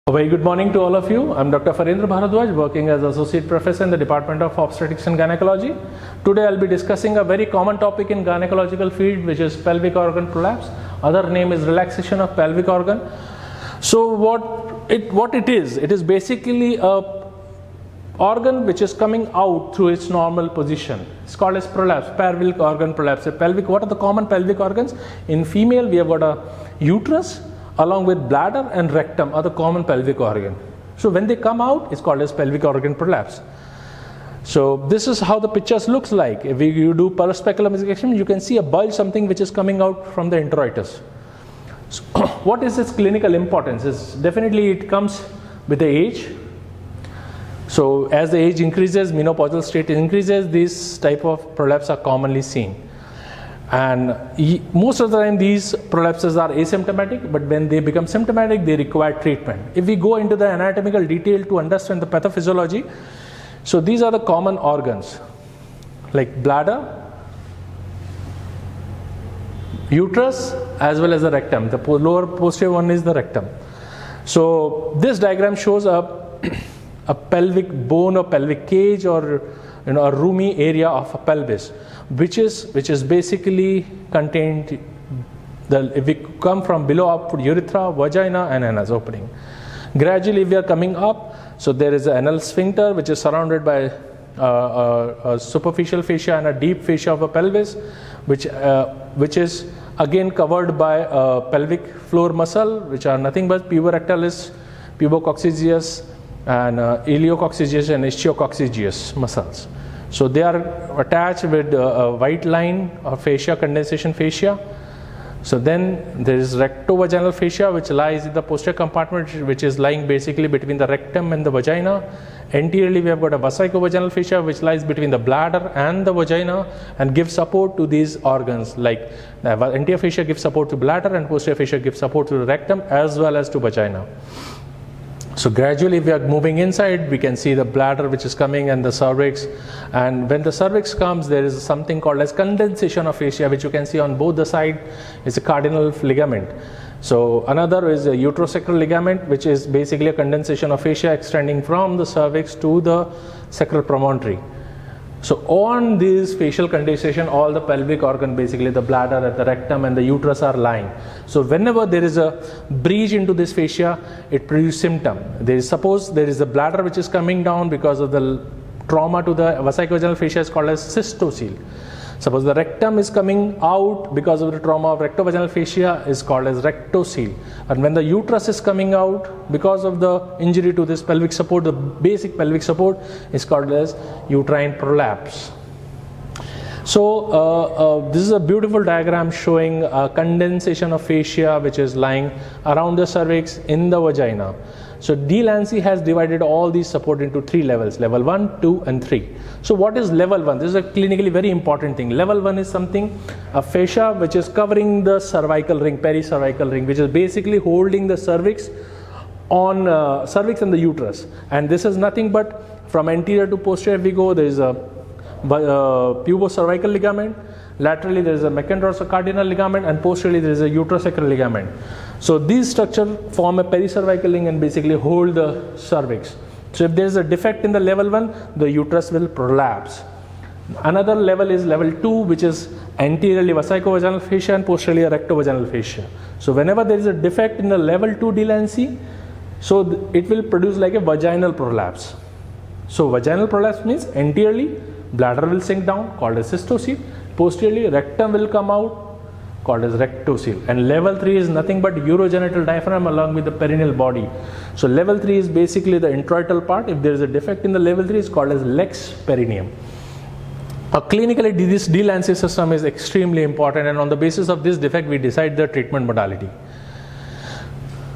A very good morning to all of you. I'm Dr. Farendra Bharadwaj, working as Associate Professor in the Department of Obstetrics and Gynecology. Today I'll be discussing a very common topic in gynecological field, which is pelvic organ prolapse. Other name is relaxation of pelvic organ. So what it is basically a organ which is coming out through its normal position. It's called as prolapse, pelvic organ prolapse. What are the common pelvic organs? In female, we have got a uterus, along with bladder and rectum are the common pelvic organ. So when they come out, it's called as pelvic organ prolapse. So this is how the pictures looks like. If you do paraspeculum examination, you can see a bulge, something which is coming out from the introitus. So what is its clinical importance? Definitely it comes with the age. So as the age increases, menopausal state increases, these type of prolapse are commonly seen. And most of the time these prolapses are asymptomatic, but when they become symptomatic, they require treatment. If we go into the anatomical detail to understand the pathophysiology, so these are the common organs like bladder, uterus, as well as the rectum. The lower posterior one is the rectum. So this diagram shows a pelvic bone or pelvic cage, or a roomy area of a pelvis, which is basically contained. If we come from below up, urethra, vagina, and anus opening. Gradually we are coming up. So there is an anal sphincter which is surrounded by a superficial fascia and a deep fascia of a pelvis, which is again covered by a pelvic floor muscle, which are nothing but puborectalis, pubococcygeus, and iliococcygeus and ischio-coccygeus muscles. So they are attached with a white line or fascia, condensation fascia. So then there is rectovaginal fascia, which lies in the posterior compartment, which is lying basically between the rectum and the vagina. Anteriorly we have got a vesicovaginal fascia, which lies between the bladder and the vagina and gives support to these organs. Like the anterior fascia gives support to bladder, and posterior fascia gives support to the rectum as well as to vagina. So gradually we are moving inside, we can see the bladder which is coming and the cervix, and when the cervix comes, there is something called as condensation of fascia, which you can see on both the side. It's a cardinal ligament. So another is a uterosacral ligament, which is basically a condensation of fascia extending from the cervix to the sacral promontory. So on this facial condensation, all the pelvic organ, basically the bladder, the rectum, and the uterus are lying. So whenever there is a breach into this fascia, it produces symptom. Suppose there is a bladder which is coming down because of the trauma to the vesicovaginal fascia, is called as cystocele. Suppose the rectum is coming out because of the trauma of rectovaginal fascia, is called as rectocele. And when the uterus is coming out because of the injury to this pelvic support, the basic pelvic support, is called as uterine prolapse. So this is a beautiful diagram showing a condensation of fascia which is lying around the cervix in the vagina. So Delancey has divided all these support into 3 levels, level 1, 2, and 3. So what is level 1? This is a clinically very important thing. Level 1 is something, a fascia which is covering the cervical ring, pericervical ring, which is basically holding the cervix on cervix and the uterus. And this is nothing but from anterior to posterior we go, there is a pubocervical ligament, laterally there is a macrodorsocardinal ligament, and posteriorly there is a uterosacral ligament. So these structures form a pericervical ring and basically hold the cervix. So if there is a defect in the level 1, the uterus will prolapse. Another level is level 2, which is anteriorly vesicovaginal fascia and posteriorly rectovaginal fascia. So whenever there is a defect in the level 2 Delancey, so it will produce like a vaginal prolapse. So vaginal prolapse means anteriorly bladder will sink down, called as cystocele. Posteriorly rectum will come out, called as rectocele. And level 3 is nothing but urogenital diaphragm along with the perineal body. So level 3 is basically the introital part. If there is a defect in the level 3, it's called as lex perineum. Clinically, this Delancey system is extremely important, and on the basis of this defect we decide the treatment modality.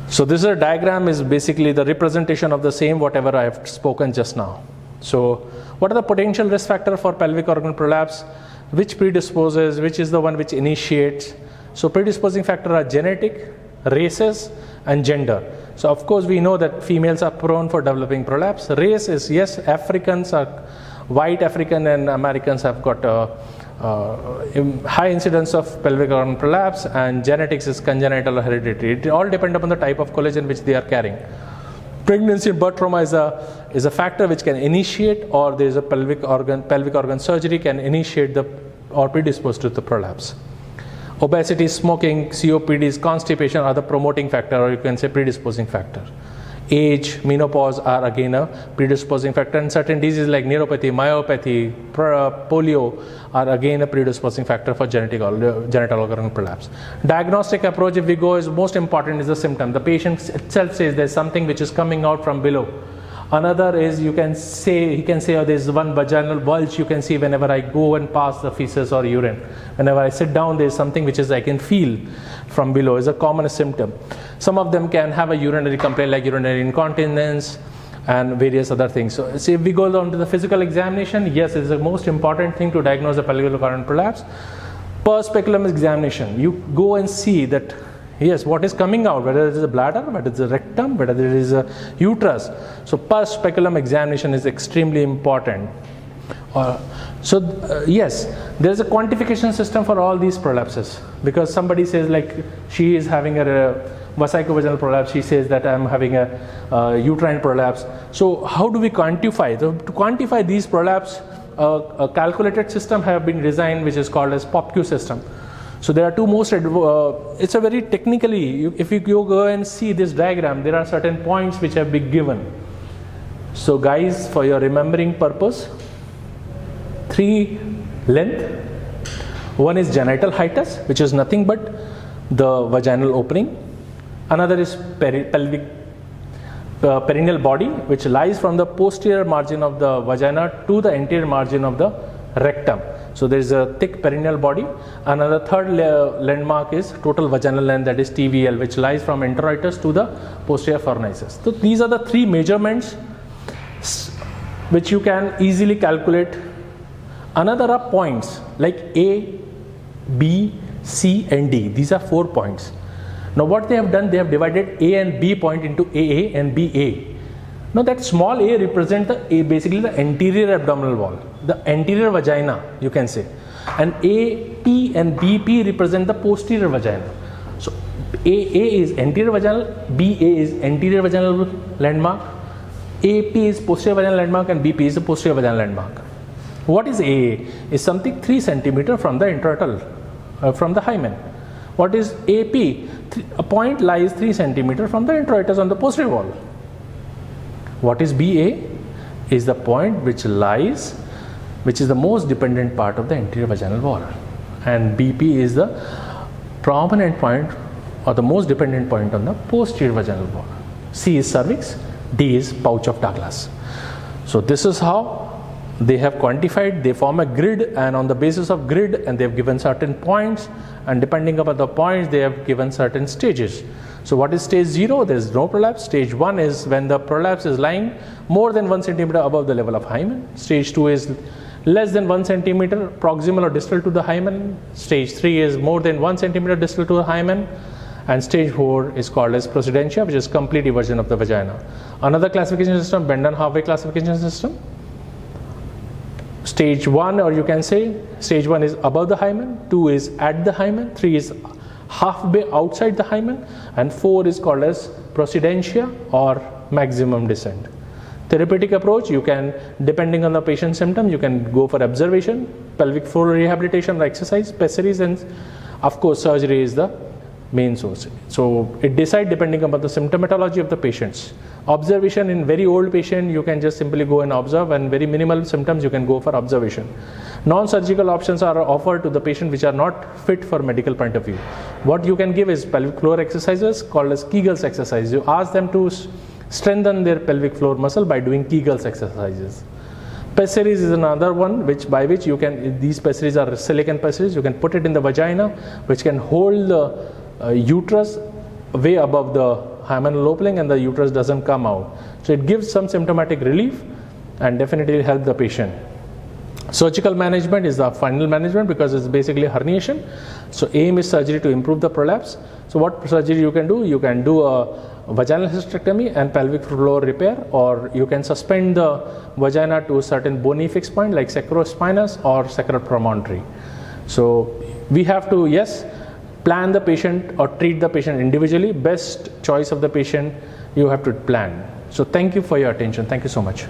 So this is a diagram, is basically the representation of the same whatever I have spoken just now. So what are the potential risk factors for pelvic organ prolapse? Which predisposes, which is the one which initiates? So predisposing factors are genetic, races, and gender. So of course we know that females are prone for developing prolapse. Race is, yes, Africans are, white African and Americans have got high incidence of pelvic organ prolapse, and genetics is congenital or hereditary. It all depends upon the type of collagen which they are carrying. Pregnancy and birth trauma is a factor which can initiate, or there is a pelvic organ surgery can initiate or predispose to the prolapse. Obesity, smoking, COPD, constipation are the promoting factor, or you can say predisposing factor. Age, menopause are again a predisposing factor, and certain diseases like neuropathy, myopathy, polio are again a predisposing factor for genital organ prolapse. Diagnostic approach, if we go, is most important is the symptom. The patient itself says there's something which is coming out from below. Another is he can say, oh, there's one vaginal bulge you can see whenever I go and pass the feces or urine. Whenever I sit down, there's something which is I can feel from below, is a common symptom. Some of them can have a urinary complaint like urinary incontinence and various other things. So if we go down to the physical examination, yes, it's the most important thing to diagnose a pelvic organ prolapse. Per speculum examination, you go and see that yes, what is coming out, whether it is a bladder, whether it is a rectum, whether it is a uterus. So per speculum examination is extremely important. Yes, there is a quantification system for all these prolapses, because somebody says like she is having a vesicovaginal prolapse, she says that I'm having a uterine prolapse. So how do we quantify? To quantify these prolapse, a calculated system have been designed which is called as POPQ system. So there are two most, it's a very technically, if you go and see this diagram, there are certain points which have been given. So guys, for your remembering purpose, 3 length, one is genital hiatus, which is nothing but the vaginal opening. Another is pelvic perineal body, which lies from the posterior margin of the vagina to the anterior margin of the rectum. So there is a thick perineal body. Another third landmark is total vaginal length, that is TVL, which lies from introitus to the posterior fornices. So these are the 3 measurements which you can easily calculate. Another are points like A, B, C and D. These are 4 points. Now what they have done, they have divided A and B point into AA and BA. Now that small a represents basically the anterior abdominal wall, the anterior vagina you can say, and AP and BP represent the posterior vagina. So AA is anterior vaginal, BA is anterior vaginal landmark, AP is posterior vaginal landmark, and BP is the posterior vaginal landmark. What is AA? Is something 3 centimeter from the introital, from the hymen. What is AP? A point lies 3 centimeter from the introitus on the posterior wall. What is BA? Is the point which lies, which is the most dependent part of the anterior vaginal wall, and BP is the prominent point or the most dependent point on the posterior vaginal wall. C is cervix, D is pouch of Douglas. So this is how they have quantified. They form a grid, and on the basis of grid, and they have given certain points, and depending upon the points they have given certain stages. So what is stage 0? There is no prolapse. Stage 1 is when the prolapse is lying more than 1 centimeter above the level of hymen. Stage 2 is less than 1 centimeter proximal or distal to the hymen. Stage 3 is more than 1 centimeter distal to the hymen. And stage 4 is called as procedentia, which is complete eversion of the vagina. Another classification system, Bendon halfway classification system. Stage 1, or you can say stage 1 is above the hymen, 2 is at the hymen, 3 is halfway outside the hymen, and 4 is called as procedentia or maximum descent. Therapeutic approach, you can, depending on the patient's symptom, you can go for observation, pelvic floor rehabilitation or exercise, pessaries, and of course surgery is the main source. So it decides depending upon the symptomatology of the patients. Observation in very old patient, you can just simply go and observe, and very minimal symptoms you can go for observation. Non-surgical options are offered to the patient which are not fit for medical point of view. What you can give is pelvic floor exercises called as Kegel's exercise. You ask them to strengthen their pelvic floor muscle by doing Kegel's exercises. Pessaries is another one by which you can, these pessaries are silicon pessaries, you can put it in the vagina, which can hold the uterus way above the hymenal opening, and the uterus doesn't come out. So it gives some symptomatic relief and definitely help the patient. Surgical management is the final management because it's basically herniation. So aim is surgery to improve the prolapse. So what surgery you can do? You can do a vaginal hysterectomy and pelvic floor repair, or you can suspend the vagina to a certain bony fixed point like sacrospinous or sacral promontory. So we have to, yes, plan the patient or treat the patient individually. Best choice of the patient you have to plan. So thank you for your attention. Thank you so much.